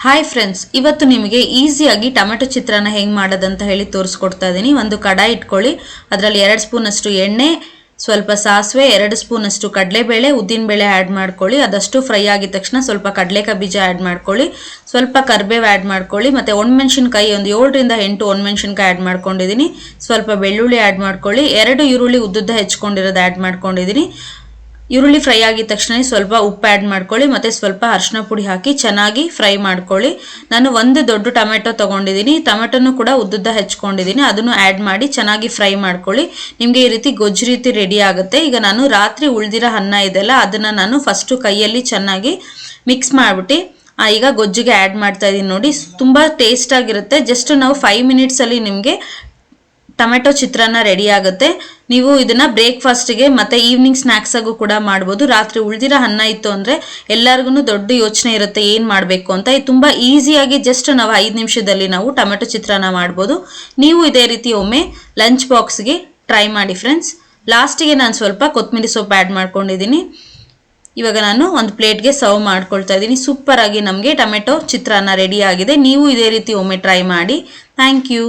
Hi friends, ಇವತ್ತು ನಿಮಗೆ ಈಸಿಯಾಗಿ ಟೊಮೆಟೊ ಚಿತ್ರಾನ್ನ ಹೆಂಗೆ ಮಾಡೋದಂತ ಹೇಳಿ ತೋರಿಸ್ಕೊಡ್ತಾ ಇದ್ದೀನಿ. ಒಂದು ಕಡಾಯಿ ಇಟ್ಕೊಳ್ಳಿ, ಅದರಲ್ಲಿ 2 ಸ್ಪೂನಷ್ಟು ಎಣ್ಣೆ, ಸ್ವಲ್ಪ ಸಾಸಿವೆ, 2 ಸ್ಪೂನಷ್ಟು ಕಡಲೆಬೇಳೆ, ಉದ್ದಿನಬೇಳೆ ಆ್ಯಡ್ ಮಾಡ್ಕೊಳ್ಳಿ. ಅದಷ್ಟು ಫ್ರೈ ಆಗಿದ ತಕ್ಷಣ ಸ್ವಲ್ಪ ಕಡಲೆಕಾಯಿ ಬೀಜ ಆ್ಯಡ್ ಮಾಡ್ಕೊಳ್ಳಿ, ಸ್ವಲ್ಪ ಕರಿಬೇವು ಆ್ಯಡ್ ಮಾಡ್ಕೊಳ್ಳಿ, ಮತ್ತು ಒಣಮೆಣಸಿನ್ಕಾಯಿ ಒಂದು 7 ರಿಂದ 8 ಒಣಮೆಣಸಿನ್ಕಾಯಿ ಆ್ಯಡ್ ಮಾಡ್ಕೊಂಡಿದ್ದೀನಿ. ಸ್ವಲ್ಪ ಬೆಳ್ಳುಳ್ಳಿ ಆ್ಯಡ್ ಮಾಡ್ಕೊಳ್ಳಿ, 2 ಈರುಳ್ಳಿ ಉದ್ದುದ್ದ ಹೆಚ್ಕೊಂಡಿರೋದು ಆ್ಯಡ್ ಮಾಡ್ಕೊಂಡಿದ್ದೀನಿ. ಈರುಳ್ಳಿ ಫ್ರೈ ಆಗಿದ ತಕ್ಷಣ ಸ್ವಲ್ಪ ಉಪ್ಪು ಆ್ಯಡ್ ಮಾಡ್ಕೊಳ್ಳಿ, ಮತ್ತು ಸ್ವಲ್ಪ ಅರಿಶಿನ ಪುಡಿ ಹಾಕಿ ಚೆನ್ನಾಗಿ ಫ್ರೈ ಮಾಡ್ಕೊಳ್ಳಿ. ನಾನು ಒಂದು ದೊಡ್ಡ ಟೊಮೆಟೊ ತೊಗೊಂಡಿದ್ದೀನಿ, ಟೊಮೆಟೊನು ಕೂಡ ಉದ್ದುದ್ದ ಹೆಚ್ಕೊಂಡಿದ್ದೀನಿ, ಅದನ್ನು ಆ್ಯಡ್ ಮಾಡಿ ಚೆನ್ನಾಗಿ ಫ್ರೈ ಮಾಡ್ಕೊಳ್ಳಿ. ನಿಮಗೆ ಈ ರೀತಿ ಗೊಜ್ಜು ರೀತಿ ರೆಡಿ ಆಗುತ್ತೆ. ಈಗ ನಾನು ರಾತ್ರಿ ಉಳಿದಿರೋ ಅನ್ನ ಇದೆಲ್ಲ ಅದನ್ನು ನಾನು ಫಸ್ಟು ಕೈಯಲ್ಲಿ ಚೆನ್ನಾಗಿ ಮಿಕ್ಸ್ ಮಾಡಿಬಿಟ್ಟು ಈಗ ಗೊಜ್ಜಿಗೆ ಆ್ಯಡ್ ಮಾಡ್ತಾ ಇದ್ದೀನಿ. ನೋಡಿ, ತುಂಬ ಟೇಸ್ಟಾಗಿರುತ್ತೆ. ಜಸ್ಟ್ ನಾವು 5 ಮಿನಿಟ್ಸಲ್ಲಿ ನಿಮಗೆ ಟೊಮೆಟೊ ಚಿತ್ರಾನ್ನ ರೆಡಿ ಆಗುತ್ತೆ. ನೀವು ಇದನ್ನು ಬ್ರೇಕ್ಫಾಸ್ಟಿಗೆ ಮತ್ತು ಈವ್ನಿಂಗ್ ಸ್ನ್ಯಾಕ್ಸಾಗೂ ಕೂಡ ಮಾಡ್ಬೋದು. ರಾತ್ರಿ ಉಳಿದಿರೋ ಅನ್ನ ಇತ್ತು ಅಂದರೆ ಎಲ್ಲರಿಗೂ ದೊಡ್ಡ ಯೋಚನೆ ಇರುತ್ತೆ ಏನು ಮಾಡಬೇಕು ಅಂತ. ಇದು ತುಂಬ ಈಸಿಯಾಗಿ ಜಸ್ಟ್ ನಾವು 5 ನಿಮಿಷದಲ್ಲಿ ನಾವು ಟೊಮೆಟೊ ಚಿತ್ರಾನ್ನ ಮಾಡ್ಬೋದು. ನೀವು ಇದೇ ರೀತಿ ಒಮ್ಮೆ ಲಂಚ್ ಬಾಕ್ಸ್ಗೆ ಟ್ರೈ ಮಾಡಿ ಫ್ರೆಂಡ್ಸ್. ಲಾಸ್ಟಿಗೆ ನಾನು ಸ್ವಲ್ಪ ಕೊತ್ತಂಬರಿ ಸೊಪ್ಪು ಆ್ಯಡ್ ಮಾಡ್ಕೊಂಡಿದ್ದೀನಿ. ಇವಾಗ ನಾನು ಒಂದು ಪ್ಲೇಟ್ಗೆ ಸರ್ವ್ ಮಾಡ್ಕೊಳ್ತಾ ಇದ್ದೀನಿ. ಸೂಪರಾಗಿ ನಮಗೆ ಟೊಮೆಟೊ ಚಿತ್ರಾನ್ನ ರೆಡಿ ಆಗಿದೆ. ನೀವು ಇದೇ ರೀತಿ ಒಮ್ಮೆ ಟ್ರೈ ಮಾಡಿ. Thank you.